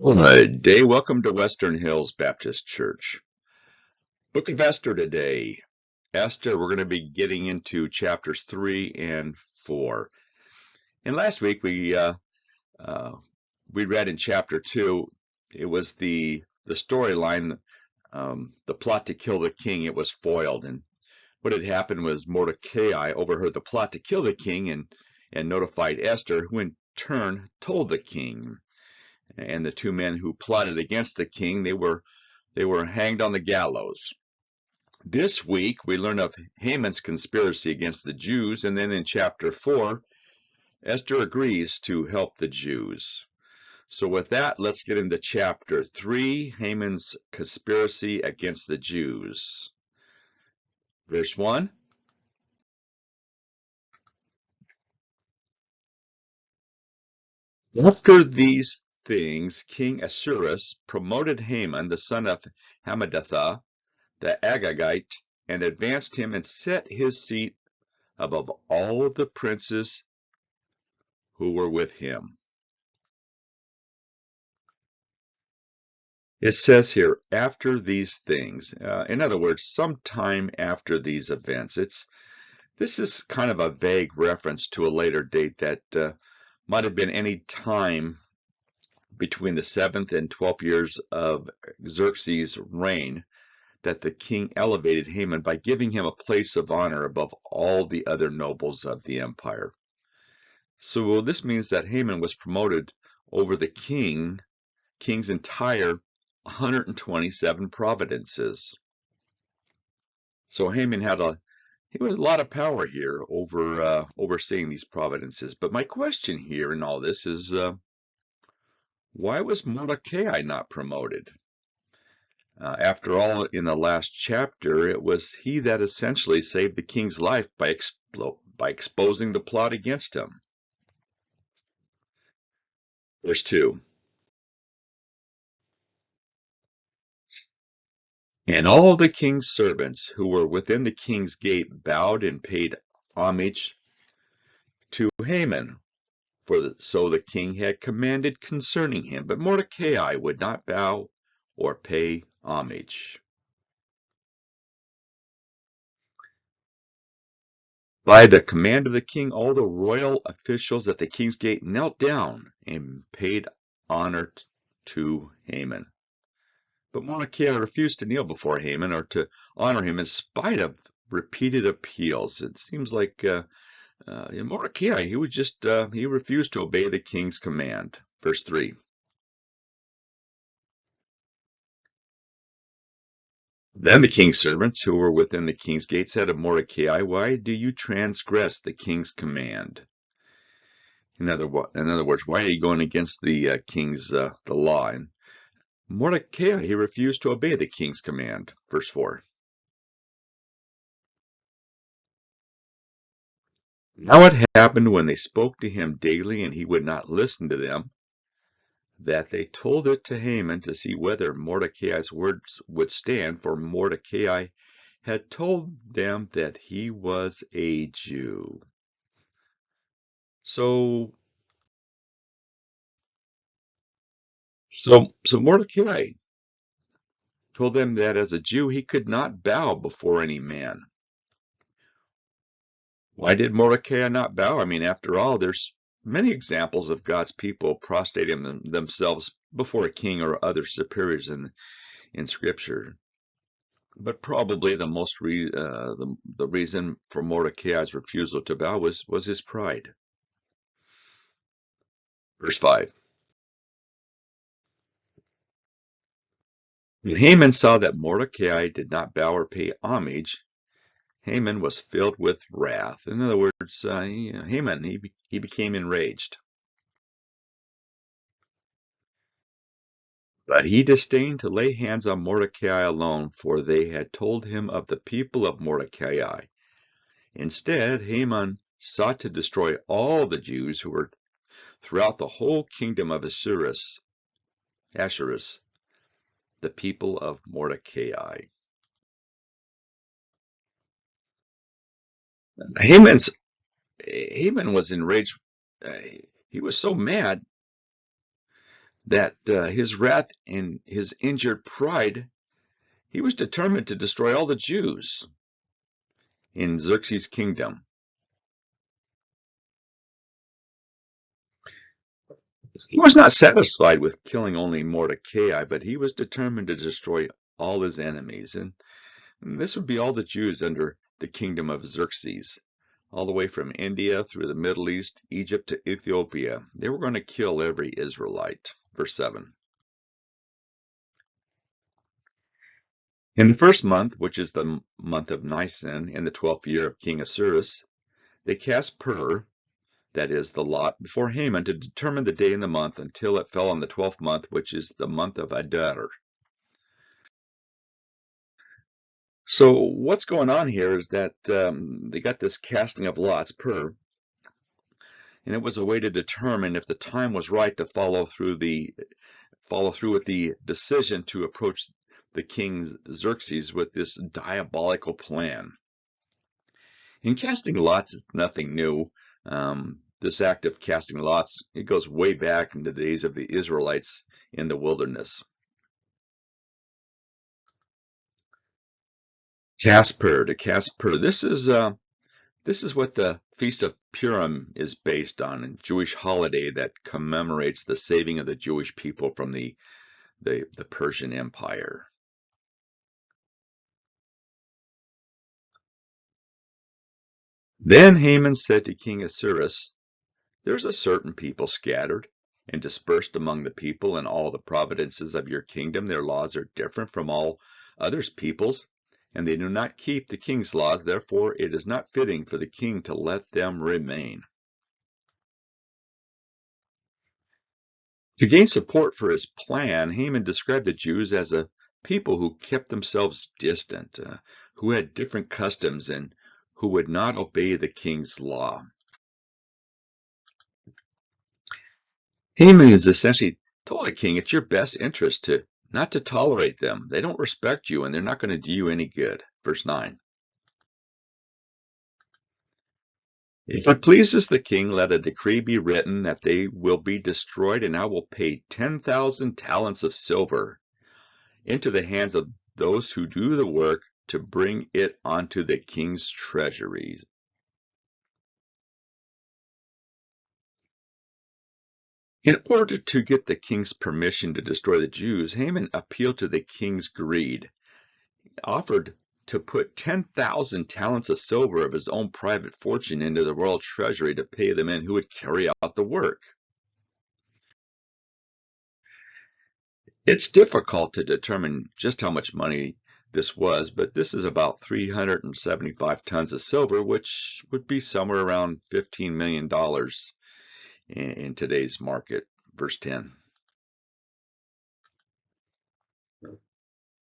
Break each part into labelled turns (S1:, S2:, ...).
S1: Good day. Welcome to Western Hills Baptist Church. Book of Esther today. Esther, we're going to be getting into chapters 3 and 4. And last week we read in chapter 2. It was the storyline, the plot to kill the king. It was foiled, and what had happened was Mordecai overheard the plot to kill the king and notified Esther, who in turn told the king. And the two men who plotted against the king, they were hanged on the gallows. This week, we learn of Haman's conspiracy against the Jews, and then in chapter 4, Esther agrees to help the Jews. So with that, let's get into chapter 3, Haman's conspiracy against the Jews. Verse 1. After these things, King Ahasuerus promoted Haman, the son of Hammedatha, the Agagite, and advanced him and set his seat above all the princes who were with him. It says here, after these things. In other words, sometime after these events. This is kind of a vague reference to a later date that might have been any time between the 7th and 12th years of Xerxes' reign that the king elevated Haman by giving him a place of honor above all the other nobles of the empire. So this means that Haman was promoted over the king's entire 127 providences. So Haman had a lot of power here over overseeing these providences. But my question here in all this is, why was Mordecai not promoted? After all, in the last chapter, it was he that essentially saved the king's life by exposing the plot against him. Verse 2. And all the king's servants who were within the king's gate bowed and paid homage to Haman, so the king had commanded concerning him. But Mordecai would not bow or pay homage. By the command of the king, all the royal officials at the king's gate knelt down and paid honor to Haman. But Mordecai refused to kneel before Haman or to honor him in spite of repeated appeals. It seems like Mordecai, he refused to obey the king's command. Verse 3. Then the king's servants who were within the king's gate said to Mordecai, why do you transgress the king's command? In other words, why are you going against the king's the law? And Mordecai, he refused to obey the king's command. Verse 4. Now it happened when they spoke to him daily and he would not listen to them, that they told it to Haman to see whether Mordecai's words would stand, for Mordecai had told them that he was a Jew. So Mordecai told them that as a Jew he could not bow before any man. Why did Mordecai not bow? I mean, after all, there's many examples of God's people prostrating themselves before a king or other superiors in Scripture. But probably the reason for Mordecai's refusal to bow was his pride. Verse 5. When Haman saw that Mordecai did not bow or pay homage, Haman was filled with wrath. In other words, Haman, he became enraged. But he disdained to lay hands on Mordecai alone, for they had told him of the people of Mordecai. Instead, Haman sought to destroy all the Jews who were throughout the whole kingdom of Ahasuerus, the people of Mordecai. Haman was enraged. He was so mad that his wrath and his injured pride, he was determined to destroy all the Jews in Xerxes' kingdom. He was not satisfied with killing only Mordecai, but he was determined to destroy all his enemies. And this would be all the Jews under the kingdom of Xerxes, all the way from India through the Middle East, Egypt to Ethiopia. They were going to kill every Israelite. Verse 7. In the first month, which is the month of Nisan, in the 12th year of King Ahasuerus, they cast pur, that is, the lot, before Haman to determine the day in the month until it fell on the 12th month, which is the month of Adar. So what's going on here is that they got this casting of lots pur, and it was a way to determine if the time was right to follow through with the decision to approach the king Xerxes with this diabolical plan. And casting lots is nothing new. This act of casting lots, it goes way back into the days of the Israelites in the wilderness. Casper, to Casper. This is what the Feast of Purim is based on, a Jewish holiday that commemorates the saving of the Jewish people from the Persian Empire. Then Haman said to King Ahasuerus, "There's a certain people scattered and dispersed among the people in all the provinces of your kingdom. Their laws are different from all others' peoples, and they do not keep the king's laws. Therefore, it is not fitting for the king to let them remain." To gain support for his plan, Haman described the Jews as a people who kept themselves distant, who had different customs, and who would not obey the king's law. Haman is essentially told the king it's your best interest not to tolerate them. They don't respect you, and they're not going to do you any good. Verse 9. If it pleases the king, let a decree be written that they will be destroyed, and I will pay 10,000 talents of silver into the hands of those who do the work to bring it onto the king's treasuries. In order to get the king's permission to destroy the Jews, Haman appealed to the king's greed, offered to put 10,000 talents of silver of his own private fortune into the royal treasury to pay the men who would carry out the work. It's difficult to determine just how much money this was, but this is about 375 tons of silver, which would be somewhere around $15 million in today's market. Verse 10.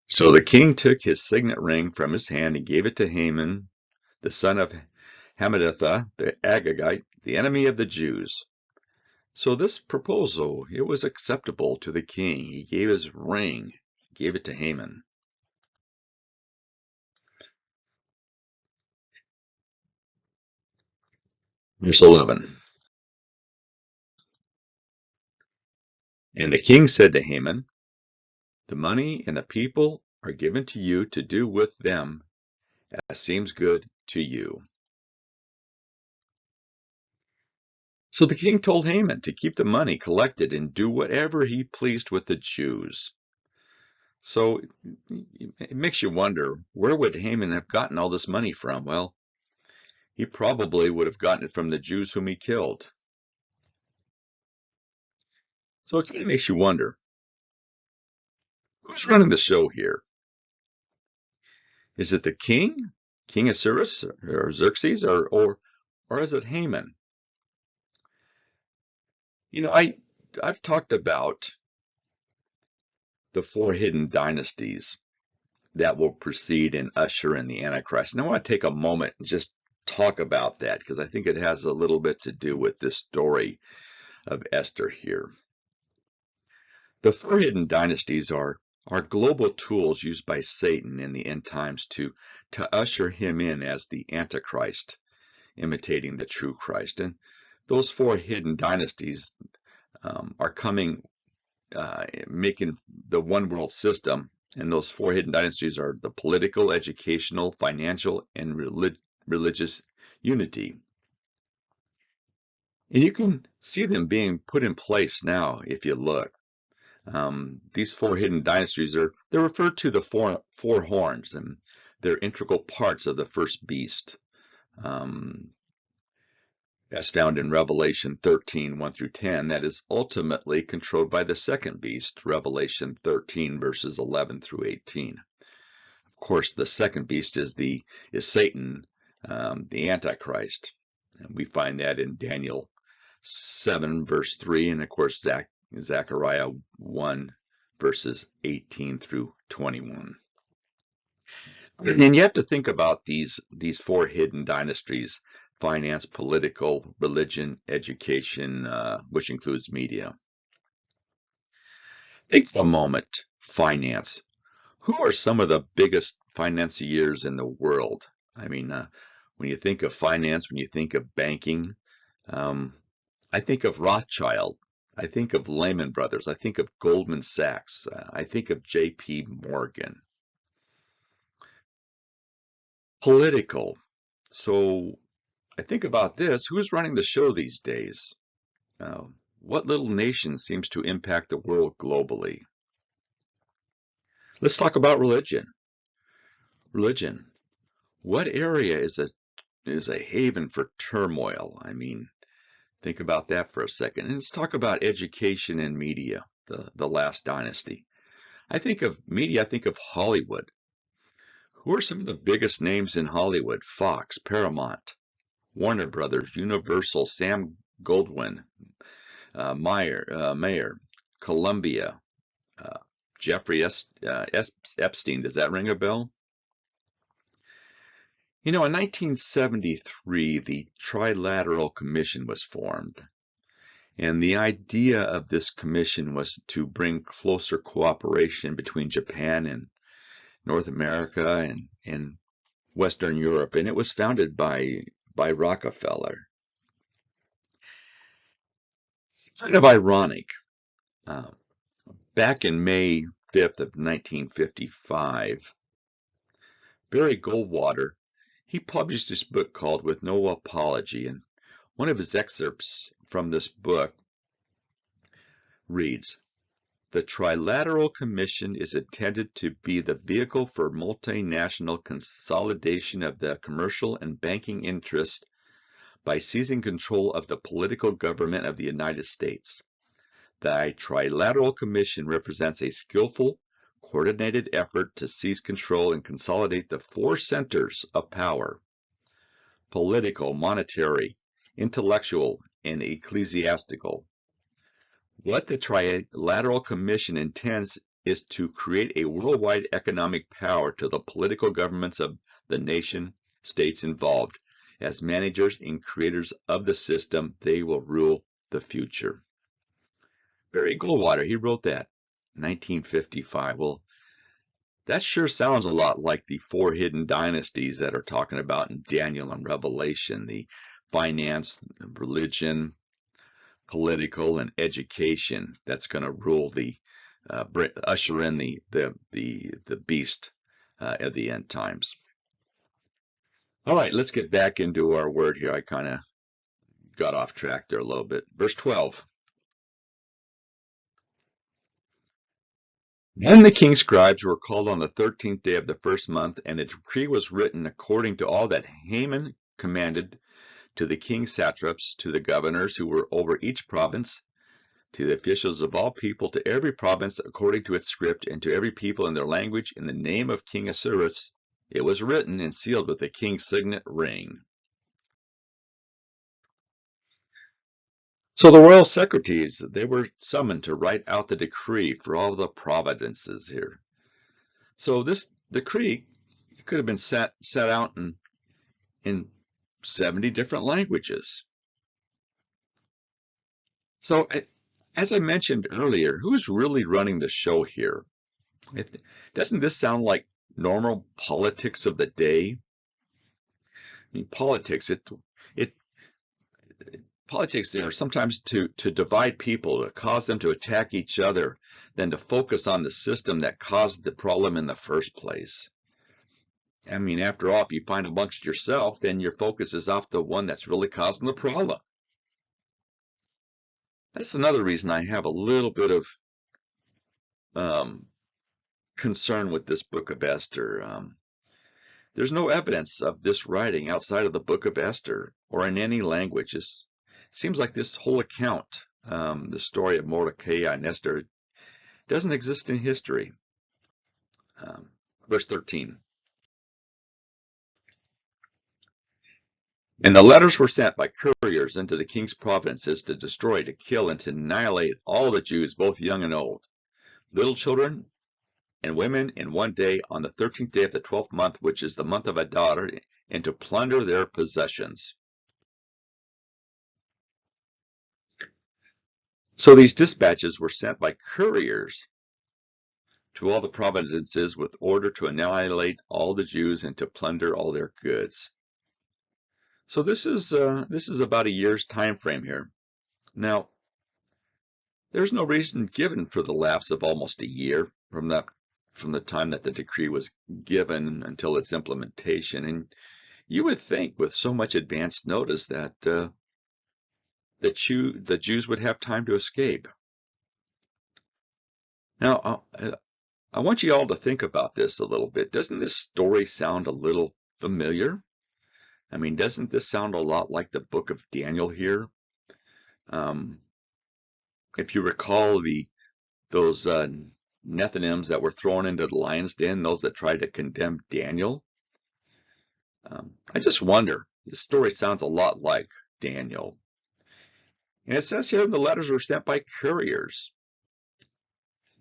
S1: So the king took his signet ring from his hand and gave it to Haman, the son of Hammedatha, the Agagite, the enemy of the Jews. So this proposal, it was acceptable to the king. He gave his ring, gave it to Haman. Verse 11. And the king said to Haman, "The money and the people are given to you to do with them as seems good to you." So the king told Haman to keep the money collected and do whatever he pleased with the Jews. So it makes you wonder, where would Haman have gotten all this money from? Well, he probably would have gotten it from the Jews whom he killed. So it kind of makes you wonder, who's running the show here? Is it the king, King Ahasuerus or Xerxes, or is it Haman? You know, I've talked about the four hidden dynasties that will precede and usher in the Antichrist. And I want to take a moment and just talk about that because I think it has a little bit to do with this story of Esther here. The four hidden dynasties are global tools used by Satan in the end times to usher him in as the Antichrist, imitating the true Christ. And those four hidden dynasties are coming making the one world system. And those four hidden dynasties are the political, educational, financial, and religious unity. And you can see them being put in place now if you look. These four hidden dynasties they're referred to the four horns, and they're integral parts of the first beast. Um, as found in Revelation 13, 1 through 10, that is ultimately controlled by the second beast, Revelation 13, verses 11 through 18. Of course, the second beast is Satan, the Antichrist. And we find that in Daniel 7, verse 3, and of course, Zechariah 1, verses 18 through 21. And you have to think about these four hidden dynasties: finance, political, religion, education, which includes media. Think for a moment, finance. Who are some of the biggest financiers in the world? I mean, when you think of finance, when you think of banking, I think of Rothschild. I think of Lehman Brothers. I think of Goldman Sachs. I think of J.P. Morgan. Political. So I think about this. Who's running the show these days? Uh, what little nation seems to impact the world globally? Let's talk about religion. Religion. What area is a haven for turmoil? I mean, think about that for a second. And let's talk about education and media, the last dynasty. I think of media, I think of Hollywood. Who are some of the biggest names in Hollywood? Fox, Paramount, Warner Brothers, Universal, Sam Goldwyn, Mayer, Columbia, uh, Jeffrey Epstein. Does that ring a bell? You know, in 1973, the Trilateral Commission was formed. And the idea of this commission was to bring closer cooperation between Japan and North America and Western Europe. And it was founded by Rockefeller. Kind of ironic. Uh, Back in May 5th of 1955, Barry Goldwater, he published this book called With No Apology, and one of his excerpts from this book reads, "The Trilateral Commission is intended to be the vehicle for multinational consolidation of the commercial and banking interests by seizing control of the political government of the United States. The Trilateral Commission represents a skillful, coordinated effort to seize control and consolidate the four centers of power: political, monetary, intellectual, and ecclesiastical. What the Trilateral Commission intends is to create a worldwide economic power to the political governments of the nation states involved. As managers and creators of the system, they will rule the future." Barry Goldwater, he wrote that in 1955. Well, that sure sounds a lot like the four hidden dynasties that are talking about in Daniel and Revelation: the finance, religion, political, and education that's going to rule usher in the beast at the end times. All right, let's get back into our word here. I kind of got off track there a little bit. Verse 12. Then the king's scribes were called on the 13th day of the first month, and a decree was written according to all that Haman commanded, to the king's satraps, to the governors who were over each province, to the officials of all people, to every province according to its script, and to every people in their language, in the name of King Ahasuerus. It was written and sealed with the king's signet ring. So the royal secretaries, they were summoned to write out the decree for all the provinces here. So this decree could have been set out in 70 different languages. So as I mentioned earlier, who's really running the show here? Doesn't this sound like normal politics of the day? I mean, politics, it politics there sometimes to divide people, to cause them to attack each other, than to focus on the system that caused the problem in the first place. I mean, after all, if you find amongst yourself, then your focus is off the one that's really causing the problem. That's another reason I have a little bit of um, concern with this book of Esther. There's no evidence of this writing outside of the book of Esther or in any language. It seems like this whole account, the story of Mordecai and Esther, doesn't exist in history. Verse 13. And the letters were sent by couriers into the king's provinces to destroy, to kill, and to annihilate all the Jews, both young and old, little children and women, in one day, on the 13th day of the 12th month, which is the month of Adar, and to plunder their possessions. So these dispatches were sent by couriers to all the provinces with order to annihilate all the Jews and to plunder all their goods. So this is about a year's time frame here. Now, there's no reason given for the lapse of almost a year from the time that the decree was given until its implementation. And you would think, with so much advance notice, that the Jews would have time to escape. Now, I want you all to think about this a little bit. Doesn't this story sound a little familiar? I mean, doesn't this sound a lot like the book of Daniel here? If you recall those Nethinims that were thrown into the lion's den, those that tried to condemn Daniel, I just wonder. This story sounds a lot like Daniel. And it says here the letters were sent by couriers.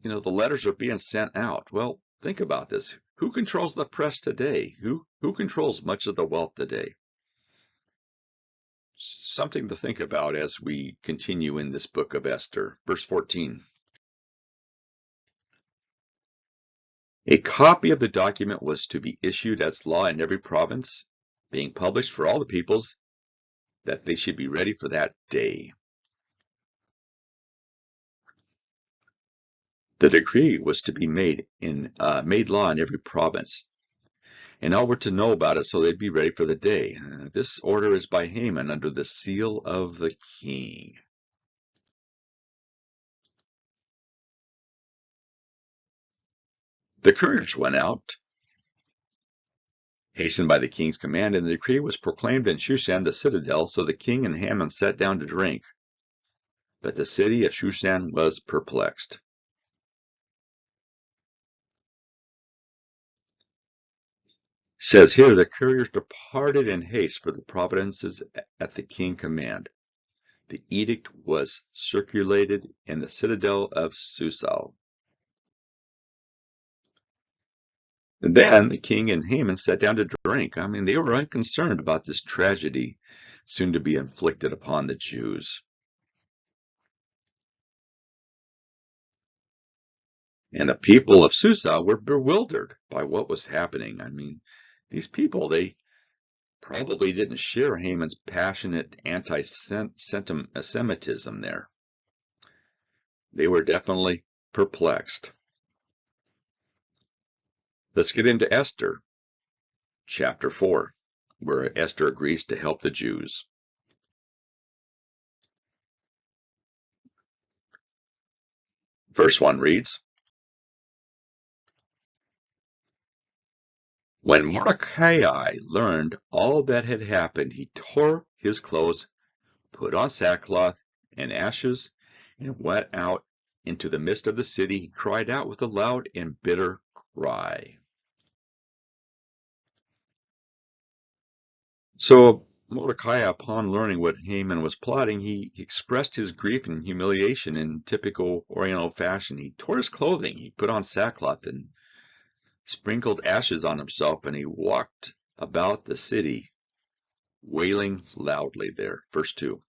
S1: You know, the letters are being sent out. Well, think about this. Who controls the press today? Who controls much of the wealth today? Something to think about as we continue in this book of Esther. Verse 14. A copy of the document was to be issued as law in every province, being published for all the peoples, that they should be ready for that day. The decree was to be made law in every province, and all were to know about it, so they'd be ready for the day. This order is by Haman under the seal of the king. The couriers went out, hastened by the king's command, and the decree was proclaimed in Shushan the citadel, so the king and Haman sat down to drink. But the city of Shushan was perplexed. Says here, the couriers departed in haste for the provinces at the king's command. The edict was circulated in the citadel of Susa. And then the king and Haman sat down to drink. I mean, they were unconcerned about this tragedy soon to be inflicted upon the Jews. And the people of Susa were bewildered by what was happening. I mean, these people, they probably didn't share Haman's passionate anti-Semitism there. They were definitely perplexed. Let's get into Esther, chapter 4, where Esther agrees to help the Jews. Verse 1 reads, When Mordecai learned all that had happened, he tore his clothes, put on sackcloth and ashes, and went out into the midst of the city. He cried out with a loud and bitter cry. So Mordecai, upon learning what Haman was plotting, he expressed his grief and humiliation in typical Oriental fashion. He tore his clothing, he put on sackcloth and sprinkled ashes on himself, and he walked about the city, wailing loudly there. Verse 2.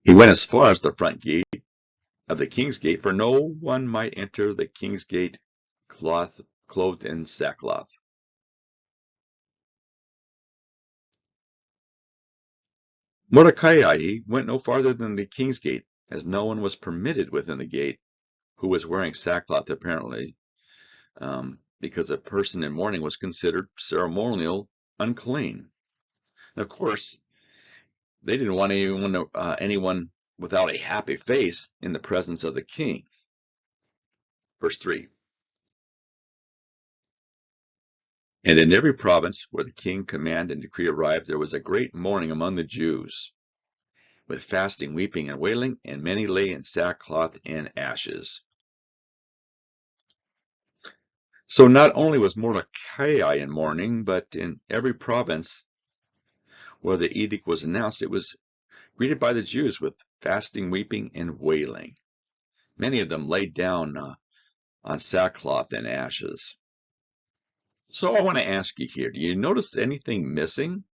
S1: He went as far as the front gate of the king's gate, for no one might enter the king's gate clothed in sackcloth. Mordecai, he went no farther than the king's gate, as no one was permitted within the gate who was wearing sackcloth, apparently, because a person in mourning was considered ceremonial unclean. And of course, they didn't want anyone without a happy face in the presence of the king. Verse 3. And in every province where the king command and decree arrived, there was a great mourning among the Jews, with fasting, weeping, and wailing, and many lay in sackcloth and ashes. So not only was Mordecai in mourning, but in every province where the edict was announced, it was greeted by the Jews with fasting, weeping, and wailing. Many of them laid down on sackcloth and ashes. So I want to ask you here, do you notice anything missing?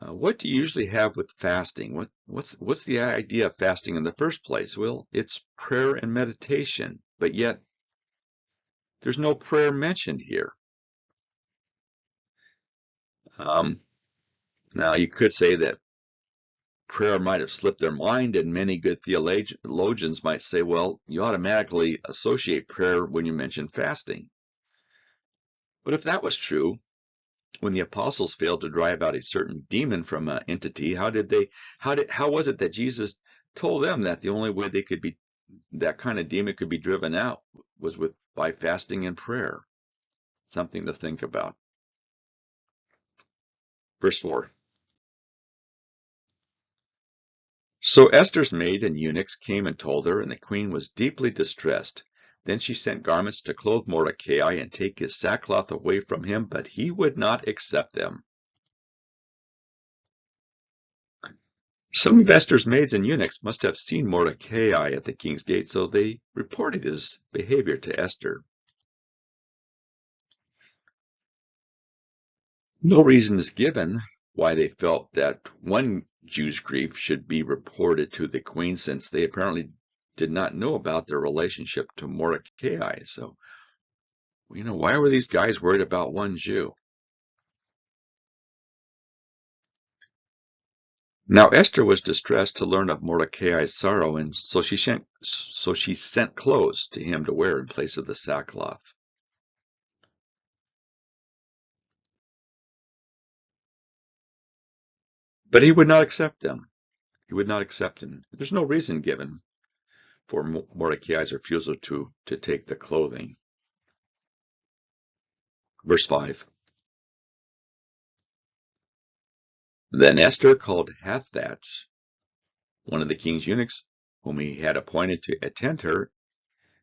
S1: What do you usually have with fasting? What's the idea of fasting in the first place? Well, it's prayer and meditation, but yet there's no prayer mentioned here. Now, you could say that prayer might have slipped their mind, and many good theologians might say, well, you automatically associate prayer when you mention fasting. But if that was true, when the apostles failed to drive out a certain demon from an entity, how was it that Jesus told them that the only way that kind of demon could be driven out was by fasting and prayer? Something to think about. Verse 4. So Esther's maid and eunuchs came and told her, and the queen was deeply distressed. Then she sent garments to clothe Mordecai and take his sackcloth away from him, but he would not accept them. Some of Esther's maids and eunuchs must have seen Mordecai at the king's gate, so they reported his behavior to Esther. No reason is given why they felt that one Jew's grief should be reported to the queen, since they apparently did not know about their relationship to Mordecai. So, why were these guys worried about one Jew? Now Esther was distressed to learn of Mordecai's sorrow, and so she sent clothes to him to wear in place of the sackcloth. But he would not accept them. He would not accept them. There's no reason given for Mordecai's refusal to take the clothing. Verse 5. Then Esther called Hathach, one of the king's eunuchs, whom he had appointed to attend her,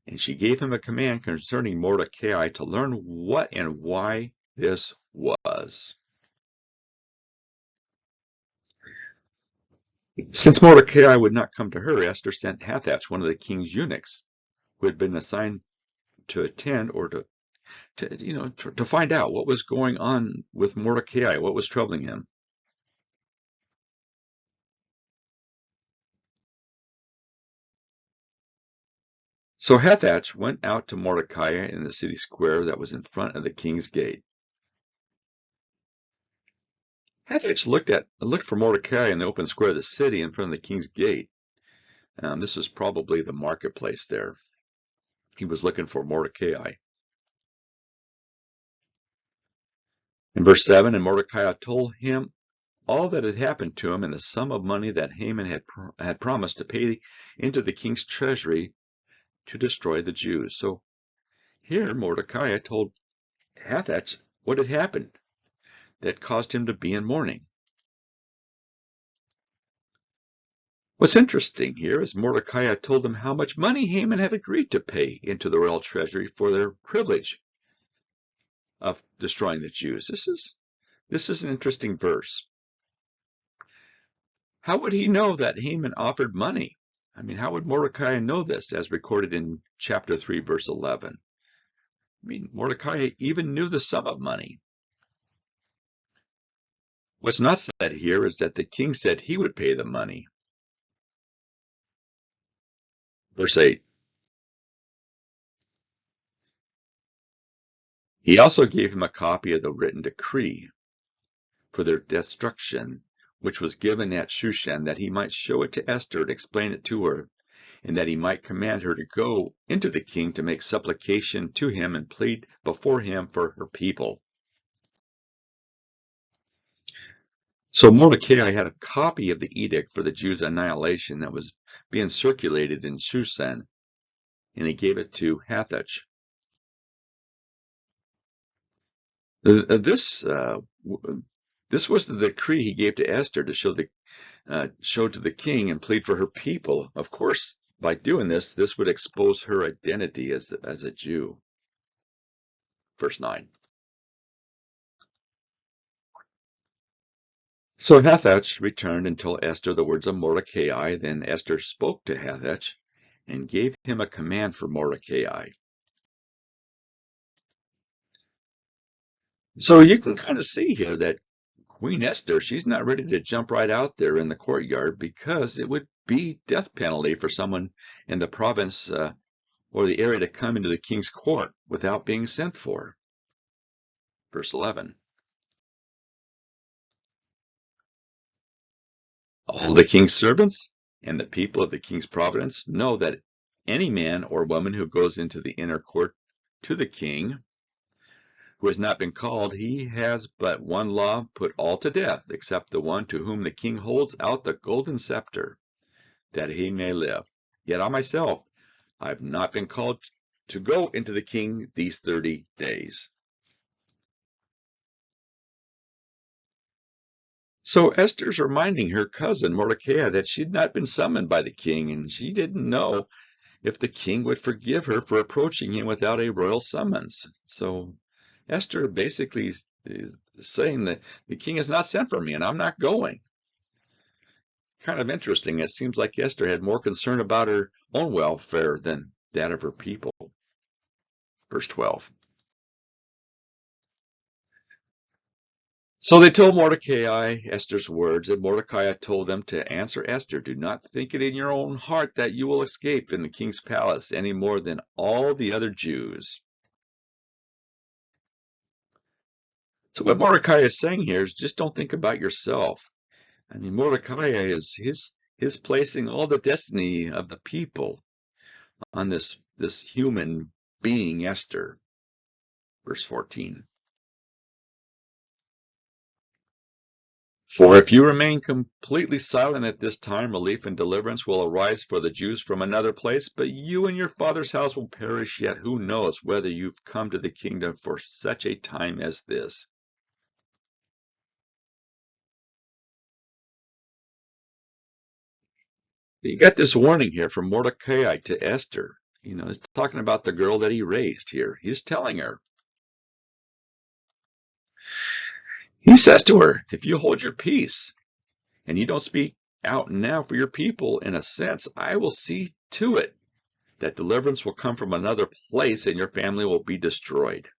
S1: and she gave him a command concerning Mordecai to learn what and why this was. Since Mordecai would not come to her, Esther sent Hathach, one of the king's eunuchs, who had been assigned to attend or to find out what was going on with Mordecai, what was troubling him. So Hathach went out to Mordecai in the city square that was in front of the king's gate. Hathach looked for Mordecai in the open square of the city in front of the king's gate. This was probably the marketplace there. He was looking for Mordecai. In verse 7, and Mordecai told him all that had happened to him and the sum of money that Haman had promised to pay into the king's treasury to destroy the Jews. So here Mordecai told Hathach what had happened that caused him to be in mourning. What's interesting here is Mordecai told them how much money Haman had agreed to pay into the royal treasury for their privilege of destroying the Jews. This is an interesting verse. How would he know that Haman offered money? I mean, how would Mordecai know this, as recorded in chapter 3, verse 11? I mean, Mordecai even knew the sum of money. What's not said here is that the king said he would pay the money. Verse 8. He also gave him a copy of the written decree for their destruction, which was given at Shushan, that he might show it to Esther and explain it to her, and that he might command her to go into the king to make supplication to him and plead before him for her people. So Mordecai had a copy of the edict for the Jews' annihilation that was being circulated in Shushan, and he gave it to Hathach. This was the decree he gave to Esther to show to the king and plead for her people. Of course, by doing this, this would expose her identity as a Jew. Verse 9. So Hathach returned and told Esther the words of Mordecai. Then Esther spoke to Hathach and gave him a command for Mordecai. So you can kind of see here that Queen Esther, she's not ready to jump right out there in the courtyard, because it would be death penalty for someone in the province or the area to come into the king's court without being sent for. Verse 11. All the king's servants and the people of the king's province know that any man or woman who goes into the inner court to the king who has not been called, he has but one law: put all to death, except the one to whom the king holds out the golden scepter, that he may live. Yet I myself, I have not been called to go into the king these 30 days. So Esther's reminding her cousin Mordecai that she'd not been summoned by the king, and she didn't know if the king would forgive her for approaching him without a royal summons. So Esther basically is saying that the king has not sent for me and I'm not going. Kind of interesting. It seems like Esther had more concern about her own welfare than that of her people. Verse 12. So they told Mordecai Esther's words, and Mordecai told them to answer Esther, "Do not think it in your own heart that you will escape in the king's palace any more than all the other Jews." So what Mordecai is saying here is, just don't think about yourself. I mean, Mordecai is his placing all the destiny of the people on this human being, Esther. Verse 14. For if you remain completely silent at this time, relief and deliverance will arise for the Jews from another place, but you and your father's house will perish. Yet who knows whether you've come to the kingdom for such a time as this? You got this warning here from Mordecai to Esther. He's talking about the girl that he raised here. He's telling her. He says to her, if you hold your peace and you don't speak out now for your people, in a sense, I will see to it that deliverance will come from another place and your family will be destroyed.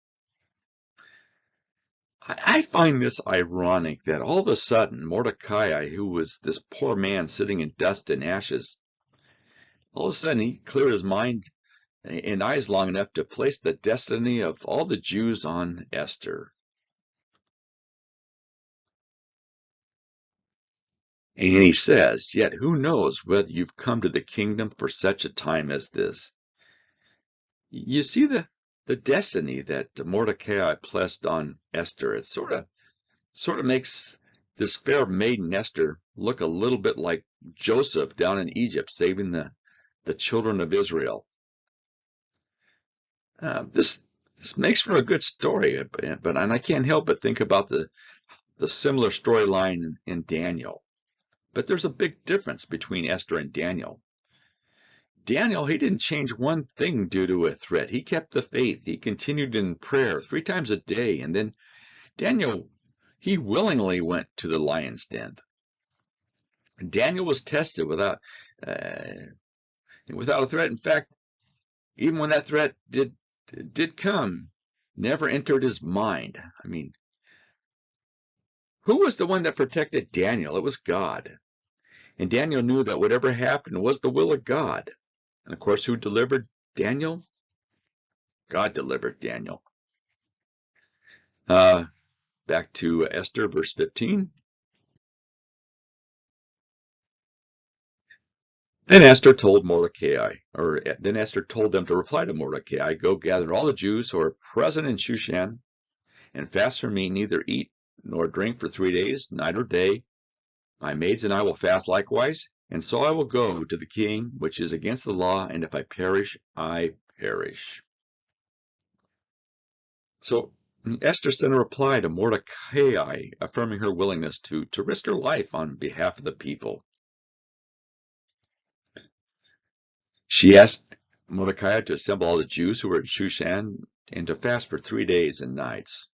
S1: I find this ironic that all of a sudden Mordecai, who was this poor man sitting in dust and ashes, all of a sudden he cleared his mind and eyes long enough to place the destiny of all the Jews on Esther. And he says, yet who knows whether you've come to the kingdom for such a time as this? You see the destiny that Mordecai placed on Esther. It sort of makes this fair maiden Esther look a little bit like Joseph down in Egypt, saving the children of Israel. This makes for a good story, and I can't help but think about the similar storyline in Daniel. But there's a big difference between Esther and Daniel. Daniel, he didn't change one thing due to a threat. He kept the faith. He continued in prayer 3 times a day. And then Daniel, he willingly went to the lion's den. Daniel was tested without a threat. In fact, even when that threat did come, never entered his mind. I mean, who was the one that protected Daniel? It was God. And Daniel knew that whatever happened was the will of God. And of course, who delivered Daniel? God delivered Daniel. Back to Esther, verse 15. Then Esther told them to reply to Mordecai, go gather all the Jews who are present in Shushan and fast for me, neither eat nor drink for 3 days, night or day. My maids and I will fast likewise, and so I will go to the king, which is against the law, and if I perish, I perish. So Esther sent a reply to Mordecai, affirming her willingness to risk her life on behalf of the people. She asked Mordecai to assemble all the Jews who were in Shushan and to fast for 3 days and nights.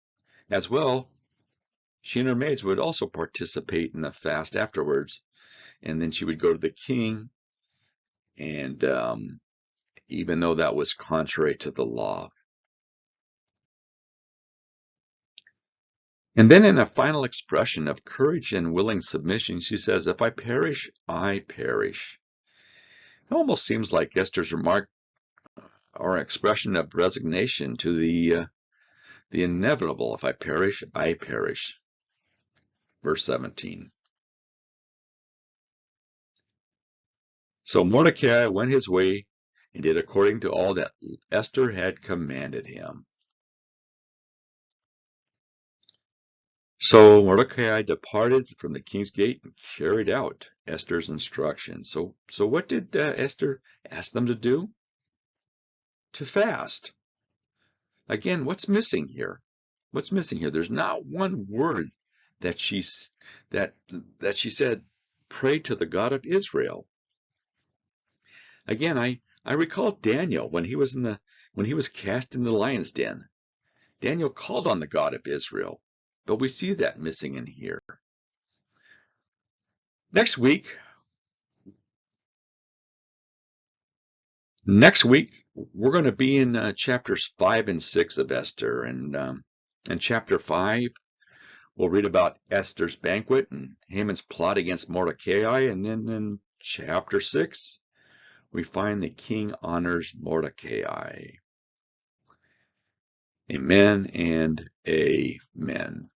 S1: As well, she and her maids would also participate in the fast afterwards, and then she would go to the king, and even though that was contrary to the law. And then in a final expression of courage and willing submission, she says, if I perish, I perish. It almost seems like Esther's remark or expression of resignation to the inevitable. If I perish, I perish. Verse 17. So Mordecai went his way and did according to all that Esther had commanded him. So Mordecai departed from the king's gate and carried out Esther's instructions. So what did Esther ask them to do? To fast. Again, what's missing here? What's missing here? There's not one word that she said, pray to the God of Israel. Again, I recall Daniel when he was cast in the lion's den. Daniel called on the God of Israel, but we see that missing in here. Next week, we're going to be in chapters 5 and 6 of Esther, and in chapter 5, we'll read about Esther's banquet and Haman's plot against Mordecai, and then in chapter 6, we find the king honors Mordecai. Amen and amen.